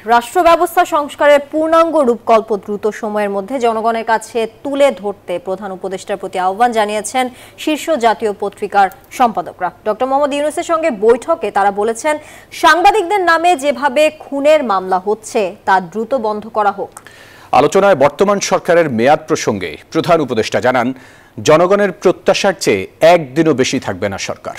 রাষ্ট্র ব্যবস্থা সংস্কারের পূর্ণাঙ্গ রূপকল্প দ্রুত সময়ের মধ্যে জনগণের কাছে তুলে ধরতে প্রধান উপদেষ্টার প্রতি আহ্বান জানিয়েছেন শীর্ষ জাতীয় পত্রিকার সম্পাদকরা। ডক্টর মোহাম্মদ ইউনূসের সঙ্গে বৈঠকে তারা বলেছেন, সাংবাদিকদের নামে যেভাবে খুনের মামলা হচ্ছে তা দ্রুত বন্ধ করা হোক। আলোচনায় বর্তমান সরকারের মেয়াদ প্রসঙ্গে প্রধান উপদেষ্টা জানান, জনগণের প্রত্যাশার চেয়ে একদিনও বেশি থাকবে না সরকার।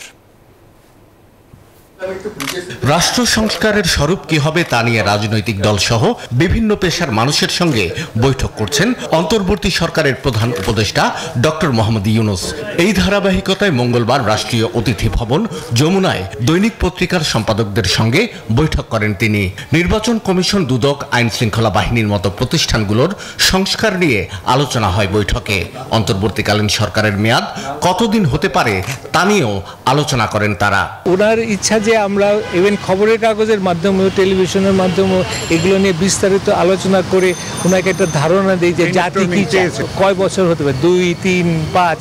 রাষ্ট্র সংস্কারের স্বরূপ কি হবে তা নিয়ে রাজনৈতিক দল সহ বিভিন্ন পেশার মানুষের সঙ্গে বৈঠক করছেন অন্তর্বর্তী সরকারের প্রধান উপদেষ্টা ডক্টর মোহাম্মদ ইউনূস। এই ধারাবাহিকতায় মঙ্গলবার রাষ্ট্রীয় অতিথি ভবন যমুনায় দৈনিক পত্রিকার সম্পাদকদের সঙ্গে বৈঠক করেন তিনি। নির্বাচন কমিশন, দুদক, আইন শৃঙ্খলা বাহিনীর মতো প্রতিষ্ঠানগুলোর সংস্কার নিয়ে আলোচনা হয় বৈঠকে। অন্তর্বর্তীকালীন সরকারের মেয়াদ কতদিন হতে পারে তা নিয়েও আলোচনা করেন তারা। ওনার ইচ্ছা যে আমরা ইভেন খবরের কাগজের মাধ্যমে, টেলিভিশনের মাধ্যমে এগুলো নিয়ে বিস্তারিত আলোচনা করে ওনাকে একটা ধারণা দেয় যে জাতি কি চাইছে, কয় বছর হতে পারে, 2, 3, 5,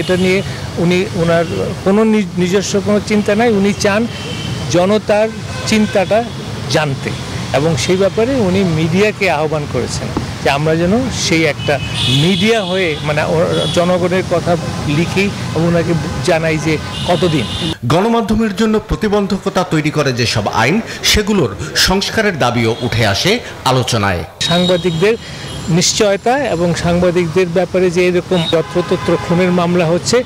এটা নিয়ে উনি ওনার কোনো নিজস্ব কোনো চিন্তা নাই। উনি চান জনতার চিন্তাটা জানতে, এবং সেই ব্যাপারে উনি মিডিয়াকে আহ্বান করেছেন যে আমরা যেন সেই একটা মিডিয়া হয়ে মানে জনগণের কথা লিখি এবং ওনাকে জানাই যে কতদিন। গণমাধ্যমের জন্য প্রতিবন্ধকতা তৈরি করে যেসব আইন, সেগুলোর সংস্কারের দাবিও উঠে আসে আলোচনায়। সাংবাদিকদের নিশ্চয়তা এবং সাংবাদিকদের ব্যাপারে যে এরকম যত্রতত্র খুনের মামলা হচ্ছে,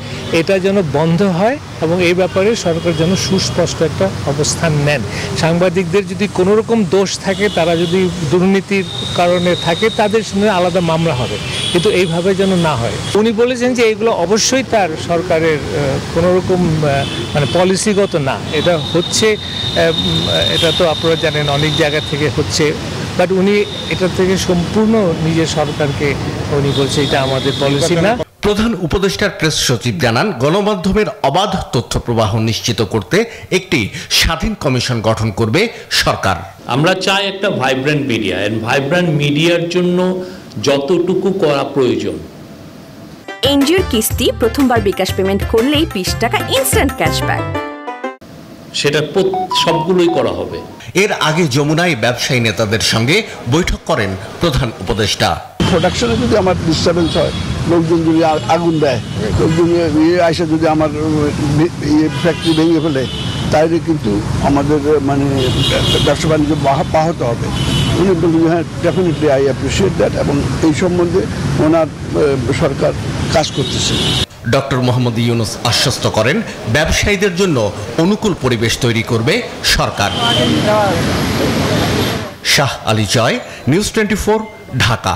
এটা যেন বন্ধ হয় এবং এই ব্যাপারে সরকার যেন সুস্পষ্ট একটা অবস্থান নেন। সাংবাদিকদের যদি কোনো রকম দোষ থাকে, তারা যদি দুর্নীতির কারণে থাকে, তাদের সঙ্গে আলাদা মামলা হবে, কিন্তু এইভাবে যেন না হয়। উনি বলেছেন যে এইগুলো অবশ্যই তার সরকারের কোনো রকম মানে পলিসিগত না, এটা হচ্ছে, এটা তো আপনারা জানেন অনেক জায়গা থেকে হচ্ছে, বাট উনি এটা থেকে সম্পূর্ণ নিজের সরকারকে উনি বলছে এটা আমাদের পলিসি না। প্রধান উপদেষ্টার প্রেস সচিব জানান, গণমাধ্যমের অবাধ তথ্য প্রবাহ নিশ্চিত করতে একটি স্বাধীন কমিশন গঠন করবে সরকার। আমরা চাই একটা ভাইব্রেন্ট মিডিয়া, এন্ড ভাইব্রেন্ট মিডিয়ার জন্য যতটুকু করা প্রয়োজন। এনজিওর কিস্তি প্রথমবার বিকাশ পেমেন্ট করলেই 20 টাকা ইনস্ট্যান্ট ক্যাশব্যাক, সেটা সবগুলোই করা হবে। এর আগে যমুনায় ব্যবসায়ী নেতাদের সঙ্গে বৈঠক করেন প্রধান উপদেষ্টা। প্রোডাকশনে যদি আমার ডিস্টার্বেন্স হয়, লোকজন যদি আগুন দেয়, লোকজন আইসা যদি আমার ফ্যাক্টরি ভেঙে ফেলে, তাইলে কিন্তু আমাদের মানে ব্যবসা বাণিজ্য ব্যাহত হবে। উনি বললেন, হ্যাঁ ডেফিনেটলি আই অ্যাপ্রিসিয়েট দ্যাট, এবং এই সম্বন্ধে ওনার সরকার কাজ করতেছে। ডক্টর মোহাম্মদ ইউনূস আশ্বস্ত করেন, ব্যবসায়ীদের জন্য অনুকূল পরিবেশ তৈরি করবে সরকার। শাহ আলী জয়, নিউজ 24, ঢাকা।